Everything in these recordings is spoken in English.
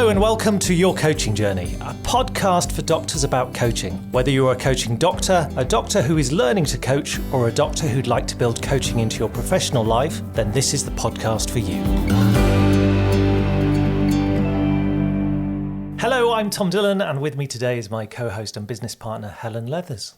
Hello and welcome to Your Coaching Journey, a podcast for doctors about coaching. Whether you're a coaching doctor, a doctor who is learning to coach, or a doctor who'd like to build coaching into your professional life, then this is the podcast for you. Hello, I'm Tom Dillon, and with me today is my co-host and business partner, Helen Leathers.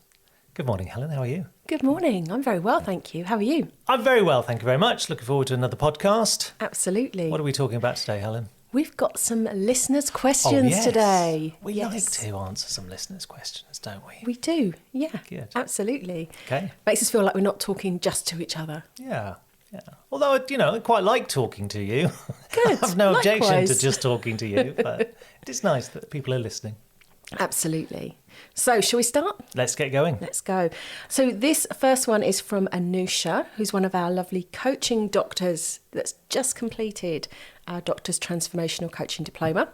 Good morning, Helen. How are you? Good morning. I'm very well, thank you. How are you? I'm very well, thank you very much. Looking forward to another podcast. Absolutely. What are we talking about today, Helen? We've got some listeners' questions today. We like to answer some listeners' questions, don't we? We do, yeah. Good. Absolutely. Okay. Makes us feel like we're not talking just to each other. Yeah. Although, I quite like talking to you. Good. I have no objection Likewise. to just talking to you, but it is nice that people are listening. Absolutely. So, shall we start? Let's get going. Let's go. So this first one is from Anusha, who's one of our lovely coaching doctors that's just completed our Doctor's Transformational Coaching Diploma.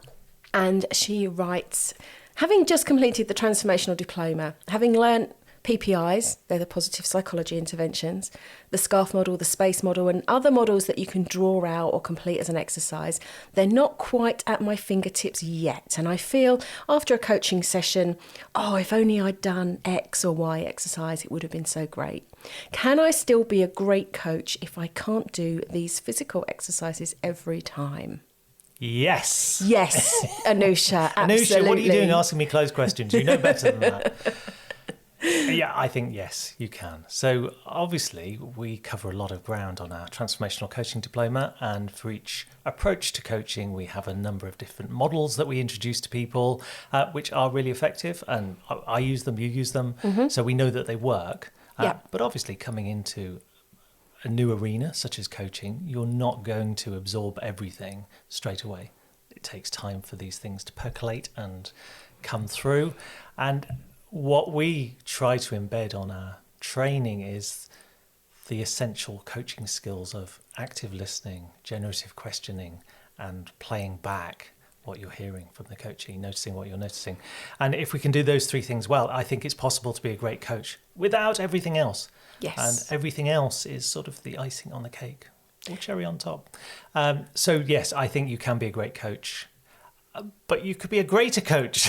And she writes, having just completed the Transformational Diploma, having learnt PPIs, they're the positive psychology interventions, the SCARF model, the SPACE model, and other models that you can draw out or complete as an exercise, they're not quite at my fingertips yet. And I feel after a coaching session, if only I'd done X or Y exercise, it would have been so great. Can I still be a great coach if I can't do these physical exercises every time? Yes. Yes, Anusha, absolutely. Anusha, what are you doing asking me closed questions? You know better than that. Yeah, I think yes, you can. So obviously we cover a lot of ground on our transformational coaching diploma, and for each approach to coaching we have a number of different models that we introduce to people, which are really effective, and I use them, you use them, so we know that they work. But obviously coming into a new arena such as coaching, you're not going to absorb everything straight away. It takes time for these things to percolate and come through, and what we try to embed on our training is the essential coaching skills of active listening, generative questioning, and playing back what you're hearing from the coachee, noticing what you're noticing. And if we can do those three things well, I think it's possible to be a great coach without everything else. Yes. And everything else is sort of the icing on the cake or cherry on top. So yes, I think you can be a great coach. But you could be a greater coach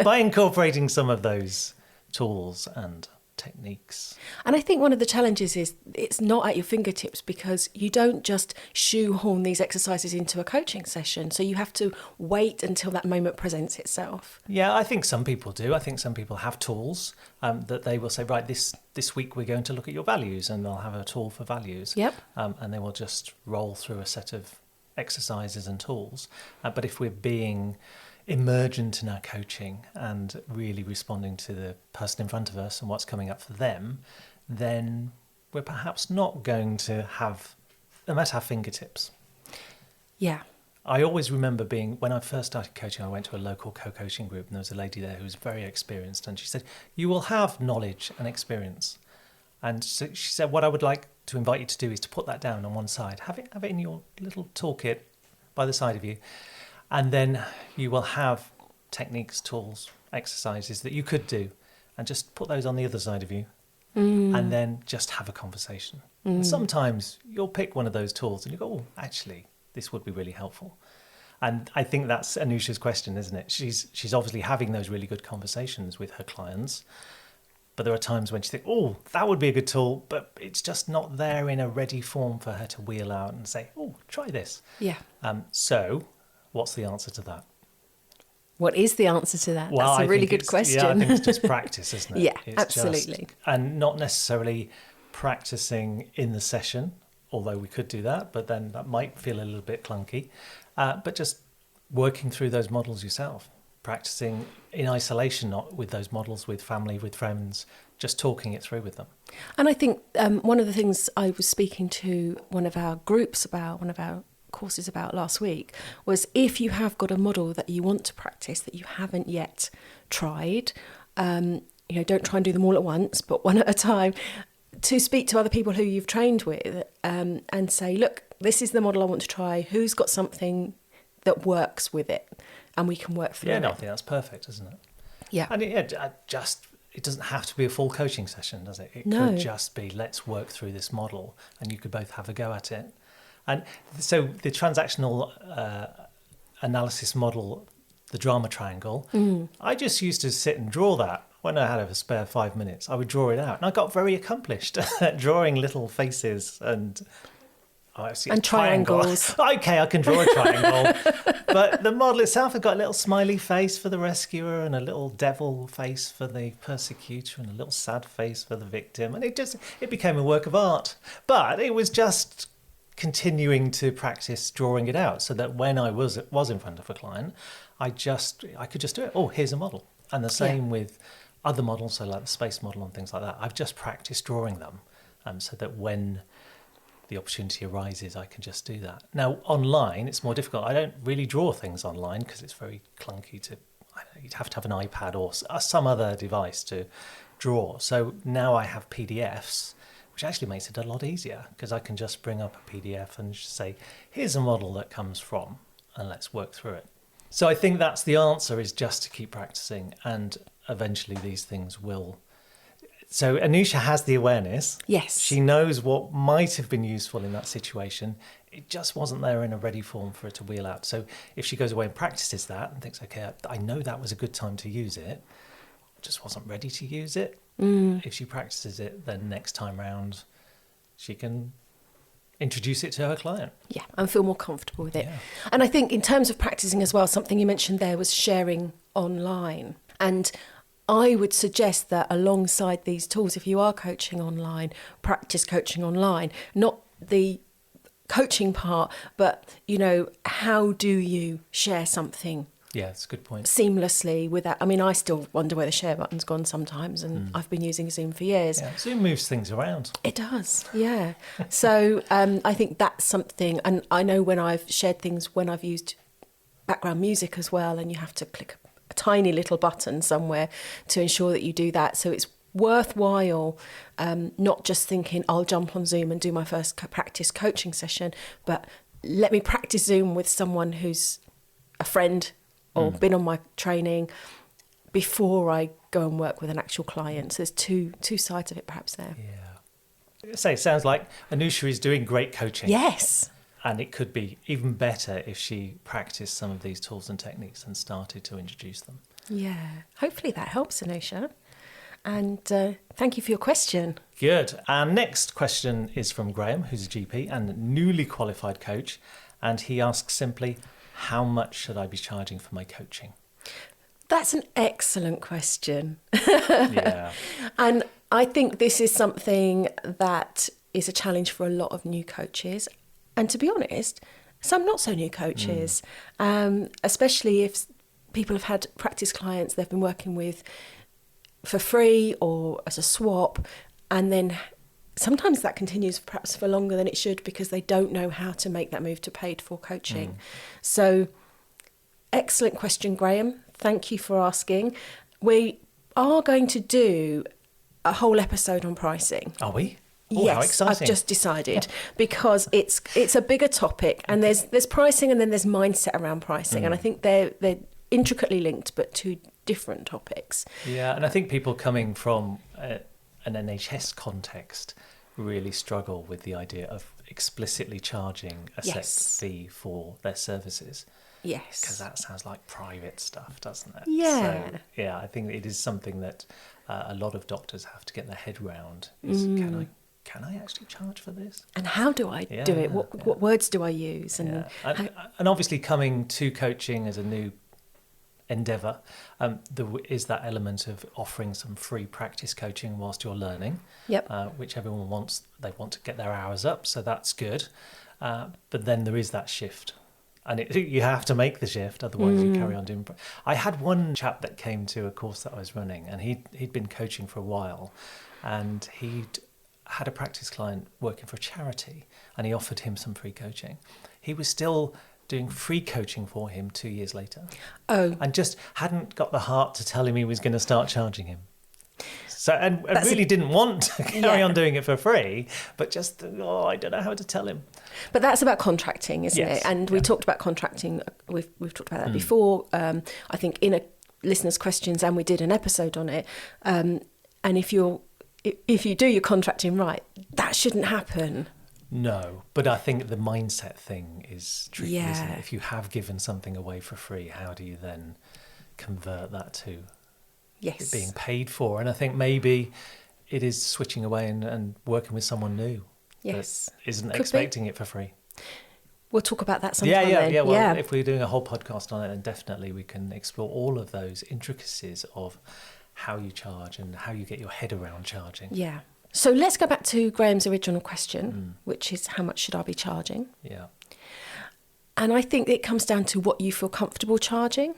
by incorporating some of those tools and techniques. And I think one of the challenges is it's not at your fingertips, because you don't just shoehorn these exercises into a coaching session. So you have to wait until that moment presents itself. Yeah, I think some people do. I think some people have tools that they will say, right, this week we're going to look at your values, and they'll have a tool for values. Yep. And they will just roll through a set of exercises and tools. But if we're being emergent in our coaching and really responding to the person in front of us and what's coming up for them, then we're perhaps not going to have them at our fingertips. Yeah. I always remember when I first started coaching, I went to a local co-coaching group, and there was a lady there who was very experienced, and she said, you will have knowledge and experience. And so she said, what I would like to invite you to do is to put that down on one side. Have it in your little toolkit by the side of you. And then you will have techniques, tools, exercises that you could do, and just put those on the other side of you. And then just have a conversation. And sometimes you'll pick one of those tools and you go, actually, this would be really helpful. And I think that's Anusha's question, isn't it? She's obviously having those really good conversations with her clients. But there are times when she thinks, that would be a good tool, but it's just not there in a ready form for her to wheel out and say, try this. Yeah. So what's the answer to that? What is the answer to that? Well, That's a really good question. Yeah, I think it's just practice, isn't it? Yeah, It's absolutely. And not necessarily practicing in the session, although we could do that, but then that might feel a little bit clunky. But just working through those models yourself. Practicing in isolation, not with those models, with family, with friends, just talking it through with them. And I think one of the things I was speaking to one of our groups about, one of our courses about last week, was if you have got a model that you want to practice that you haven't yet tried, don't try and do them all at once, but one at a time, to speak to other people who you've trained with and say, look, this is the model I want to try. Who's got something that works with it? And we can work through it. Yeah, no, I think that's perfect, isn't it? Yeah. And it doesn't have to be a full coaching session, does it? It No. could just be, let's work through this model, and you could both have a go at it. And so the transactional analysis model, the drama triangle, I just used to sit and draw that. When I had a spare 5 minutes, I would draw it out. And I got very accomplished at drawing little faces and... Oh, I see a triangles. Okay, I can draw a triangle. But the model itself had got a little smiley face for the rescuer and a little devil face for the persecutor and a little sad face for the victim. And it became a work of art. But it was just continuing to practice drawing it out so that when I was in front of a client, I could just do it. Oh, here's a model. And the same with other models, so like the space model and things like that. I've just practiced drawing them so that when the opportunity arises, I can just do that. Now, online, it's more difficult. I don't really draw things online because it's very clunky you'd have to have an iPad or some other device to draw. So now I have PDFs, which actually makes it a lot easier because I can just bring up a PDF and just say, here's a model that comes from, and let's work through it. So I think that's the answer, is just to keep practicing, and eventually these things will... So Anusha has the awareness. Yes. She knows what might have been useful in that situation. It just wasn't there in a ready form for her to wheel out. So if she goes away and practices that and thinks, okay, I know that was a good time to use it, just wasn't ready to use it. If she practices it, then next time round she can introduce it to her client. Yeah, and feel more comfortable with it. Yeah. And I think in terms of practicing as well, something you mentioned there was sharing online. And I would suggest that alongside these tools, if you are coaching online, practice coaching online, not the coaching part, but, how do you share something? Yeah, that's a good point. Seamlessly without... I mean, I still wonder where the share button's gone sometimes, and I've been using Zoom for years. Yeah, Zoom moves things around. It does, yeah. So I think that's something, and I know when I've shared things, when I've used background music as well, and you have to click a tiny little button somewhere to ensure that you do that. So it's worthwhile not just thinking, I'll jump on Zoom and do my first practice coaching session, but let me practice Zoom with someone who's a friend or been on my training before I go and work with an actual client. So there's two sides of it perhaps there. Yeah. It sounds like Anusha is doing great coaching. Yes. And it could be even better if she practiced some of these tools and techniques and started to introduce them. Yeah. Hopefully that helps, Anusha. And thank you for your question. Good. Our next question is from Graham, who's a GP and newly qualified coach. And he asks simply, how much should I be charging for my coaching? That's an excellent question. Yeah. And I think this is something that is a challenge for a lot of new coaches. And to be honest, some not so new coaches, especially if people have had practice clients they've been working with for free or as a swap, and then sometimes that continues perhaps for longer than it should because they don't know how to make that move to paid for coaching. So excellent question, Graham. Thank you for asking. We are going to do a whole episode on pricing. Are we? Oh, yes, how exciting. I've just decided because it's a bigger topic, and there's pricing and then there's mindset around pricing, and I think they're intricately linked but two different topics. Yeah, and I think people coming from an NHS context really struggle with the idea of explicitly charging a set fee for their services. Yes. Because that sounds like private stuff, doesn't it? Yeah. So, yeah, I think it is something that a lot of doctors have to get their head round. Is can I actually charge for this? And how do I do it? What words do I use? And obviously coming to coaching as a new endeavour, there is that element of offering some free practice coaching whilst you're learning, which everyone wants. They want to get their hours up, so that's good. But then there is that shift. And you have to make the shift, otherwise you carry on doing... I had one chap that came to a course that I was running, and he'd been coaching for a while, and he'd had a practice client working for a charity, and he offered him some free coaching. He was still doing free coaching for him 2 years later. Oh. And just hadn't got the heart to tell him he was going to start charging him. So, and really didn't want to carry on doing it for free, but just, I don't know how to tell him. But that's about contracting, isn't Yes. it? And we talked about contracting. We've talked about that before. I think in a listeners' questions, and we did an episode on it. And if you do your contracting right, that shouldn't happen. No, but I think the mindset thing is tricky, isn't Yeah. it? If you have given something away for free, how do you then convert that to it Yes. being paid for? And I think maybe it is switching away and working with someone new Yes. that isn't Could be. expecting it for free. We'll talk about that sometime then. Yeah. Well, yeah. if we're doing a whole podcast on it, then definitely we can explore all of those intricacies of how you charge and how you get your head around charging. Yeah. So let's go back to Graham's original question, which is how much should I be charging? Yeah. And I think it comes down to what you feel comfortable charging.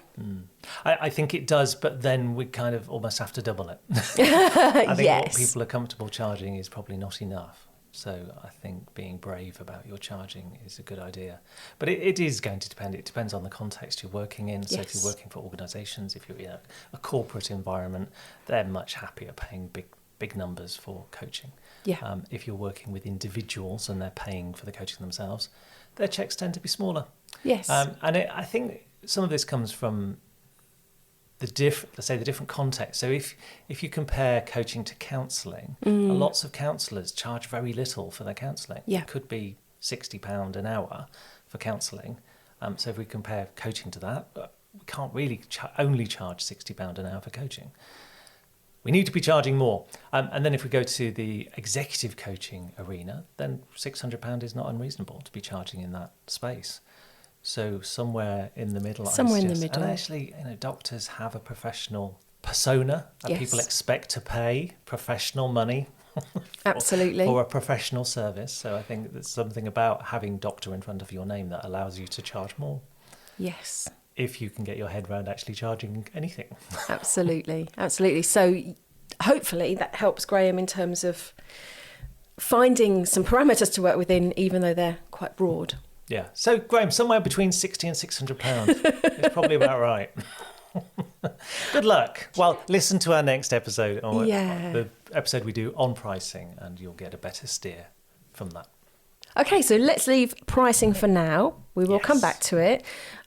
I think it does, but then we kind of almost have to double it. I think what Yes. people are comfortable charging is probably not enough. So I think being brave about your charging is a good idea. But it is going to depend. It depends on the context you're working in. So if Yes. you're working for organisations, if you're in a corporate environment, they're much happier paying big numbers for coaching. Yeah. If you're working with individuals and they're paying for the coaching themselves, their checks tend to be smaller. Yes. I think some of this comes from the different context. So if you compare coaching to counselling, lots of counsellors charge very little for their counselling. Yeah. It could be £60 an hour for counselling. So if we compare coaching to that, we can't really only charge £60 an hour for coaching. We need to be charging more. And then if we go to the executive coaching arena, then £600 is not unreasonable to be charging in that space. So somewhere in the middle. Somewhere in the suggest. middle. And actually, doctors have a professional persona that Yes. people expect to pay professional money Absolutely. for a professional service. So I think there's something about having doctor in front of your name that allows you to charge more. Yes. If you can get your head around actually charging anything. Absolutely. Absolutely. So hopefully that helps Graham in terms of finding some parameters to work within, even though they're quite broad. Yeah. So, Graham, somewhere between £60 and £600 is probably about right. Good luck. Well, listen to our next episode, or Yeah. the episode we do on pricing, and you'll get a better steer from that. Okay, so let's leave pricing for now. We will come Yes. back to it.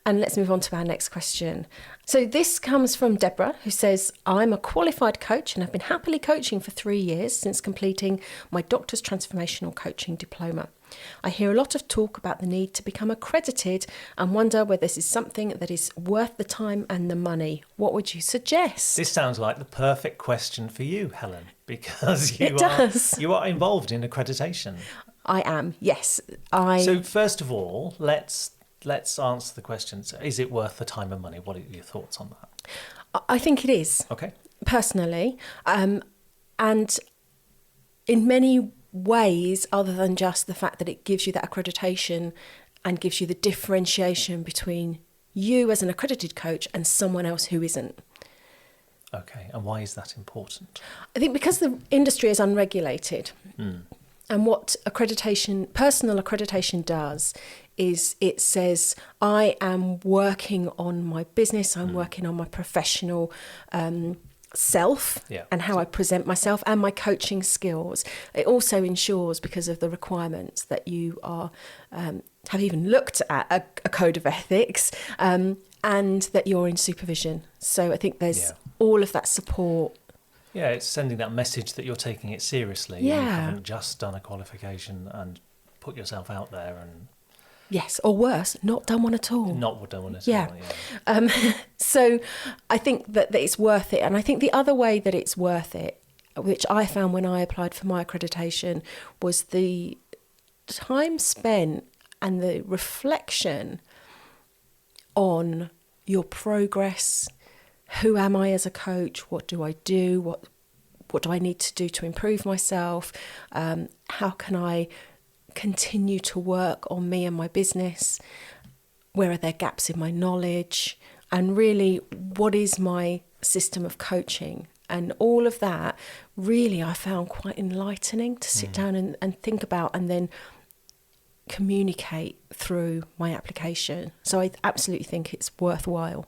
And let's move on to our next question. So this comes from Deborah, who says, I'm a qualified coach and have been happily coaching for 3 years since completing my doctor's transformational coaching diploma. I hear a lot of talk about the need to become accredited and wonder whether this is something that is worth the time and the money. What would you suggest? This sounds like the perfect question for you, Helen, because It does. you are involved in accreditation. I am, yes. So first of all, let's answer the question. So is it worth the time and money? What are your thoughts on that? I think it is. Okay. Personally, and in many ways, other than just the fact that it gives you that accreditation and gives you the differentiation between you as an accredited coach and someone else who isn't. Okay. And why is that important? I think because the industry is unregulated, and what personal accreditation does is it says, I am working on my business, I'm working on my professional self and how I present myself and my coaching skills. It also ensures, because of the requirements, that you are have even looked at a code of ethics and that you're in supervision. So I think there's all of that support. Yeah, it's sending that message that you're taking it seriously. Yeah. You haven't just done a qualification and put yourself out there and Yes, or worse, not done one at all. not done one at Yeah. all. Yeah. So I think that it's worth it. And I think the other way that it's worth it, which I found when I applied for my accreditation, was the time spent and the reflection on your progress. Who am I as a coach? What do I do? What do I need to do to improve myself? How can I continue to work on me and my business? Where are there gaps in my knowledge? And really, what is my system of coaching? And all of that, really, I found quite enlightening to sit down and think about and then communicate through my application. So I absolutely think it's worthwhile.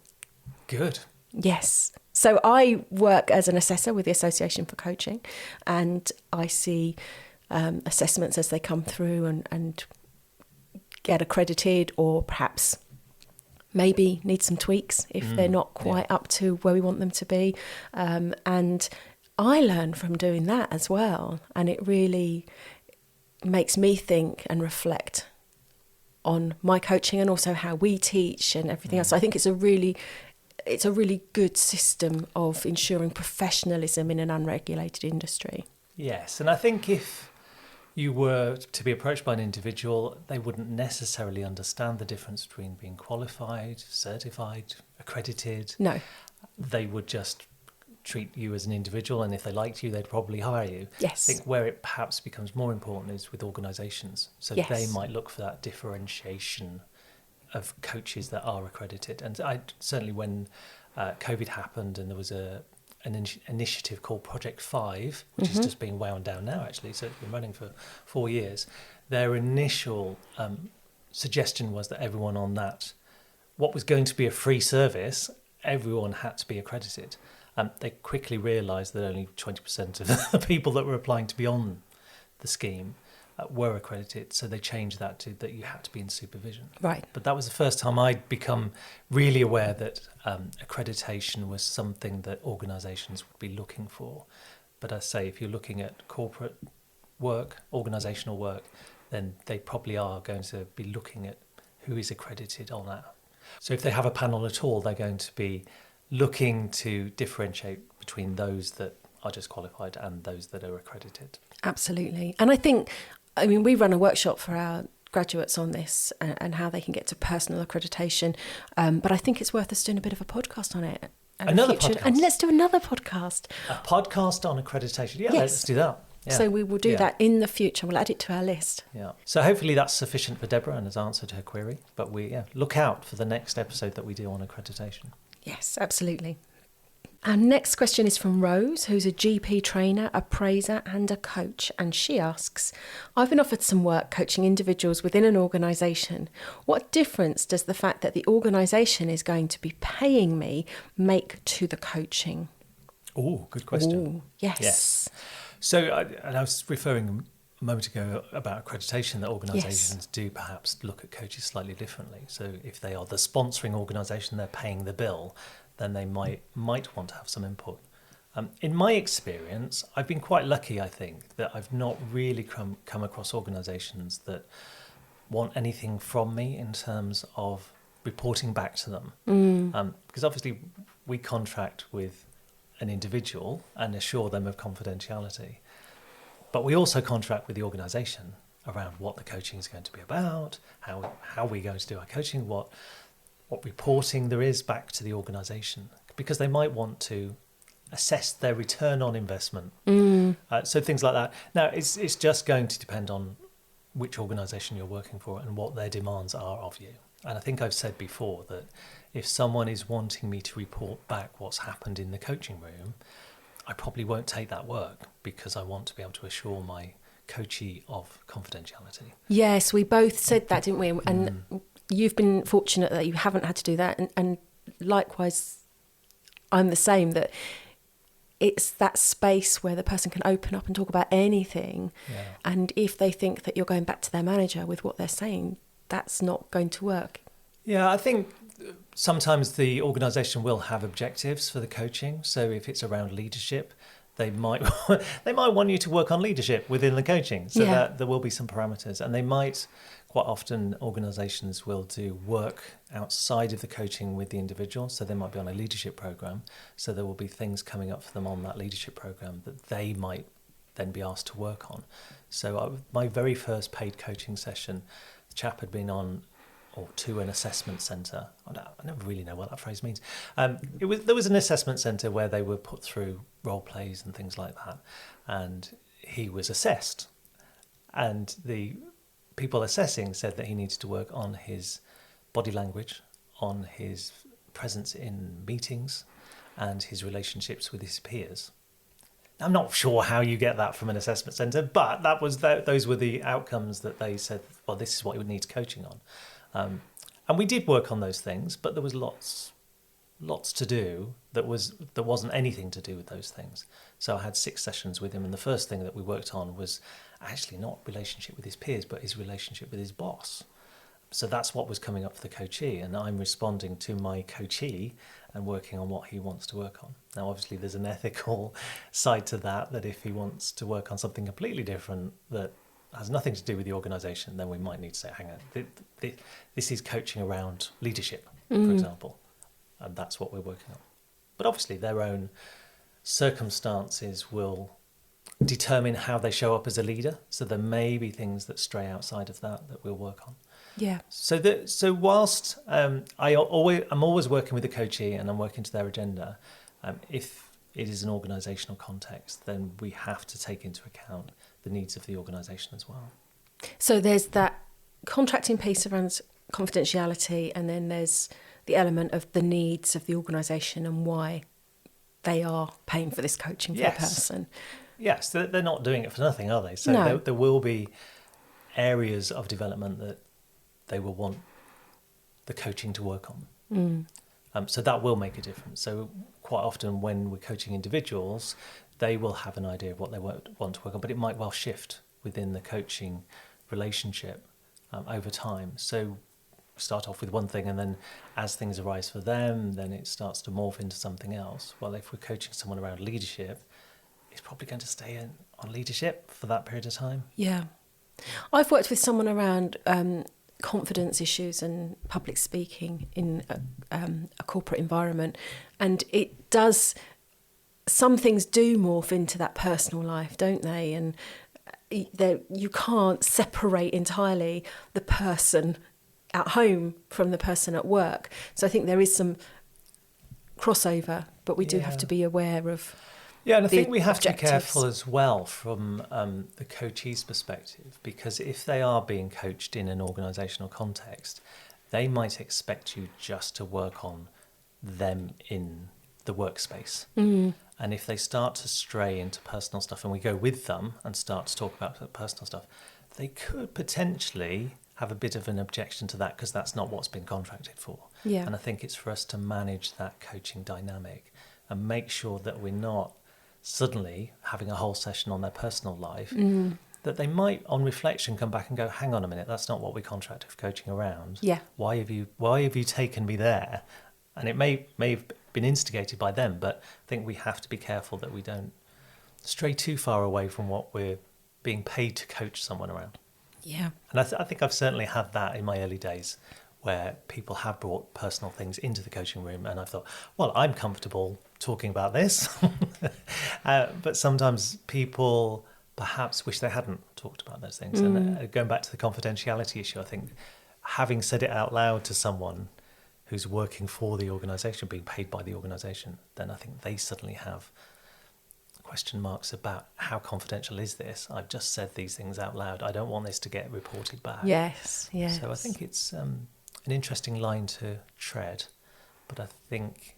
Good. Yes. So I work as an assessor with the Association for Coaching, and I see assessments as they come through and get accredited, or perhaps maybe need some tweaks if they're not quite up to where we want them to be. And I learn from doing that as well. And it really makes me think and reflect on my coaching and also how we teach and everything else. So I think it's a really good system of ensuring professionalism in an unregulated industry. Yes, and I think if you were to be approached by an individual, they wouldn't necessarily understand the difference between being qualified, certified, accredited. No. They would just treat you as an individual, and if they liked you, they'd probably hire you. Yes. I think where it perhaps becomes more important is with organisations. So Yes. they might look for that differentiation of coaches that are accredited. And I certainly, when COVID happened and there was an initiative called Project 5, which is just being wound down now, actually, so it's been running for 4 years, their initial suggestion was that everyone on that, what was going to be a free service, everyone had to be accredited. They quickly realised that only 20% of the people that were applying to be on the scheme were accredited, so they changed that to that you had to be in supervision. Right. But that was the first time I'd become really aware that accreditation was something that organisations would be looking for. But I say, if you're looking at corporate work, organisational work, then they probably are going to be looking at who is accredited on that. So if they have a panel at all, they're going to be looking to differentiate between those that are just qualified and those that are accredited. Absolutely. And I think, we run a workshop for our graduates on this and how they can get to personal accreditation. But I think it's worth us doing a bit of a podcast on it. Another podcast. And let's do another podcast. A podcast on accreditation. Yeah, Yes. let's do that. Yeah. So we will do that in the future. We'll add it to our list. Yeah. So hopefully that's sufficient for Deborah and has answered her query. But look out for the next episode that we do on accreditation. Yes, absolutely. Our next question is from Rose, who's a GP trainer, appraiser and a coach. And she asks, I've been offered some work coaching individuals within an organisation. What difference does the fact that the organisation is going to be paying me make to the coaching? Oh, good question. Ooh, yes. So I was referring a moment ago about accreditation, that organisations do perhaps look at coaches slightly differently. So if they are the sponsoring organisation, they're paying the bill, then they might want to have some input. In my experience, I've been quite lucky, I think, that I've not really come across organisations that want anything from me in terms of reporting back to them. Because obviously we contract with an individual and assure them of confidentiality. But we also contract with the organisation around what the coaching is going to be about, how we're going to do our coaching, what reporting there is back to the organisation, because they might want to assess their return on investment. So things like that. Now, it's just going to depend on which organisation you're working for and what their demands are of you. And I think I've said before that if someone is wanting me to report back what's happened in the coaching room, I probably won't take that work because I want to be able to assure my coachee of confidentiality. Yes, we both said that, didn't we? And you've been fortunate that you haven't had to do that. And likewise, I'm the same, that it's that space where the person can open up and talk about anything. Yeah. And if they think that you're going back to their manager with what they're saying, that's not going to work. Yeah, I think sometimes the organisation will have objectives for the coaching. So if it's around leadership, they might want you to work on leadership within the coaching. So that there will be some parameters. And they might, quite often, organisations will do work outside of the coaching with the individual. So they might be on a leadership programme. So there will be things coming up for them on that leadership programme that they might then be asked to work on. So my very first paid coaching session, the chap had been on to an assessment centre. I never really know what that phrase means. There was an assessment centre where they were put through role plays and things like that, and he was assessed. And the people assessing said that he needed to work on his body language, on his presence in meetings, and his relationships with his peers. I'm not sure how you get that from an assessment centre, but those were the outcomes that they said, well, this is what you would need coaching on. And we did work on those things, but there was lots to do that wasn't anything to do with those things. So I had 6 sessions with him, and the first thing that we worked on was actually not relationship with his peers, but his relationship with his boss. So that's what was coming up for the coachee, and I'm responding to my coachee and working on what he wants to work on. Now, obviously, there's an ethical side to that if he wants to work on something completely different, that has nothing to do with the organisation, then we might need to say, hang on, this is coaching around leadership, for example, and that's what we're working on. But obviously their own circumstances will determine how they show up as a leader. So there may be things that stray outside of that we'll work on. Yeah. So whilst I'm always working with the coachee and I'm working to their agenda, if it is an organisational context, then we have to take into account the needs of the organisation as well. So there's that contracting piece around confidentiality, and then there's the element of the needs of the organisation and why they are paying for this coaching for a person. Yes, they're not doing it for nothing, are they? So No. there will be areas of development that they will want the coaching to work on. So that will make a difference. So quite often when we're coaching individuals, they will have an idea of what they want to work on, but it might well shift within the coaching relationship over time. So start off with one thing, and then as things arise for them, then it starts to morph into something else. Well, if we're coaching someone around leadership, it's probably going to stay on leadership for that period of time. Yeah. I've worked with someone around confidence issues and public speaking in a corporate environment, and it does, some things do morph into that personal life, don't they? And you can't separate entirely the person at home from the person at work. So I think there is some crossover, but we do have to be aware of. Yeah, and I think we have to be careful as well from the coachee's perspective, because if they are being coached in an organisational context, they might expect you just to work on them in the workspace. And if they start to stray into personal stuff and we go with them and start to talk about personal stuff, they could potentially have a bit of an objection to that, because that's not what's been contracted for. Yeah. And I think it's for us to manage that coaching dynamic and make sure that we're not suddenly having a whole session on their personal life, that they might on reflection come back and go, hang on a minute, that's not what we contracted for coaching around. Yeah. Why have you taken me there? And it may have been instigated by them, but I think we have to be careful that we don't stray too far away from what we're being paid to coach someone around. Yeah. And I think I've certainly had that in my early days, where people have brought personal things into the coaching room, and I've thought, well, I'm comfortable talking about this. But sometimes people perhaps wish they hadn't talked about those things. And going back to the confidentiality issue, I think having said it out loud to someone who's working for the organisation, being paid by the organisation, then I think they suddenly have question marks about how confidential is this? I've just said these things out loud. I don't want this to get reported back. Yes. So I think it's an interesting line to tread, but I think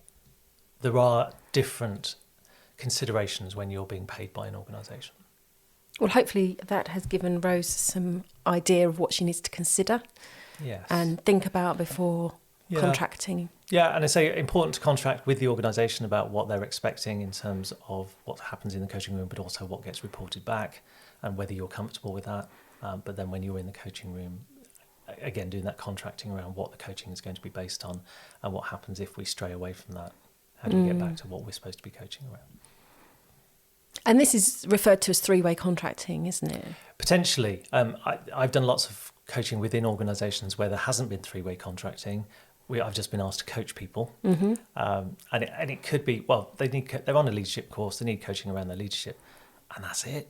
there are different considerations when you're being paid by an organisation. Well, hopefully that has given Rose some idea of what she needs to consider and think about before contracting. Yeah, and I say important to contract with the organisation about what they're expecting in terms of what happens in the coaching room, but also what gets reported back and whether you're comfortable with that. But then when you're in the coaching room, again, doing that contracting around what the coaching is going to be based on and what happens if we stray away from that. How do we get back to what we're supposed to be coaching around? And this is referred to as three-way contracting, isn't it? Potentially. I've done lots of coaching within organisations where there hasn't been three-way contracting. I've just been asked to coach people. And it could be, well, they're on a leadership course, they need coaching around their leadership, and that's it.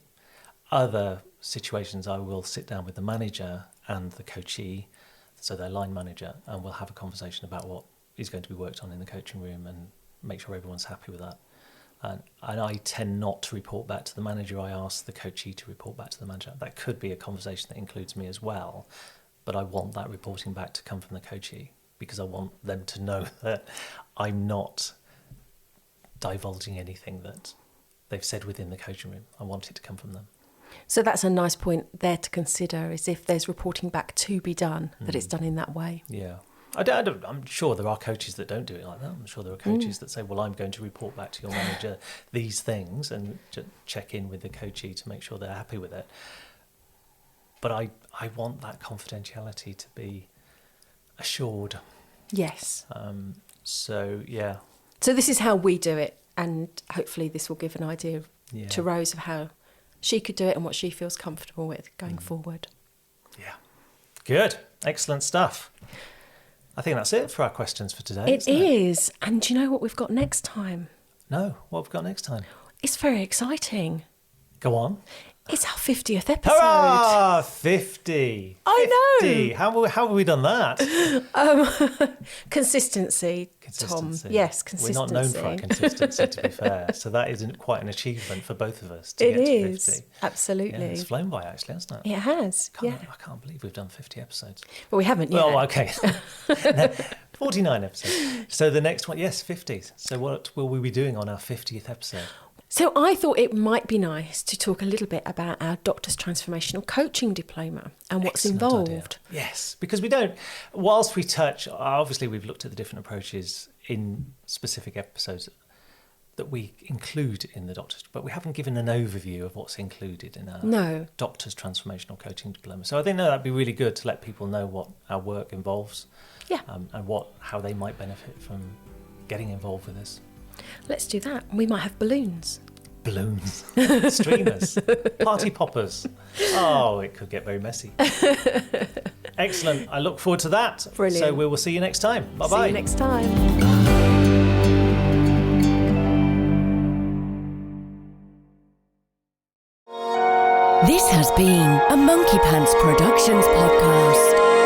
Other situations, I will sit down with the manager and the coachee, so their line manager, and we'll have a conversation about what is going to be worked on in the coaching room and make sure everyone's happy with that. And I tend not to report back to the manager. I ask the coachee to report back to the manager. That could be a conversation that includes me as well, but I want that reporting back to come from the coachee, because I want them to know that I'm not divulging anything that they've said within the coaching room. I want it to come from them. So that's a nice point there to consider, is if there's reporting back to be done, that it's done in that way. Yeah. I'm sure there are coaches that don't do it like that. I'm sure there are coaches that say, well, I'm going to report back to your manager these things and check in with the coachee to make sure they're happy with it. But I want that confidentiality to be assured. Yes. So this is how we do it, and hopefully this will give an idea to Rose of how she could do it and what she feels comfortable with going forward. Yeah. Good. Excellent stuff. I think that's it for our questions for today. It is. And do you know what we've got next time? No, what have we got next time? It's very exciting. Go on. It's our 50th episode. Hurrah! 50. I 50. know. How have we done that? Consistency, Tom. Yes, consistency. We're not known for our consistency, to be fair. So that isn't quite an achievement for both of us to It get to is. 50. Absolutely. Yeah, it's flown by, actually, hasn't it? It has. I can't believe we've done 50 episodes. But we haven't yet. Well, okay. 49 episodes. So the next one, yes, 50. So what will we be doing on our 50th episode? So I thought it might be nice to talk a little bit about our Doctor's Transformational Coaching Diploma and what's Excellent involved. idea. Yes, because we don't, whilst we touch, obviously we've looked at the different approaches in specific episodes that we include in the Doctor's, but we haven't given an overview of what's included in our Doctor's Transformational Coaching Diploma. So I think that'd be really good to let people know what our work involves, and how they might benefit from getting involved with this. Let's do that. We might have balloons. Balloons, streamers, party poppers. Oh, it could get very messy. Excellent. I look forward to that. Brilliant. So we will see you next time. Bye-bye. See you next time. This has been a Monkey Pants Productions podcast.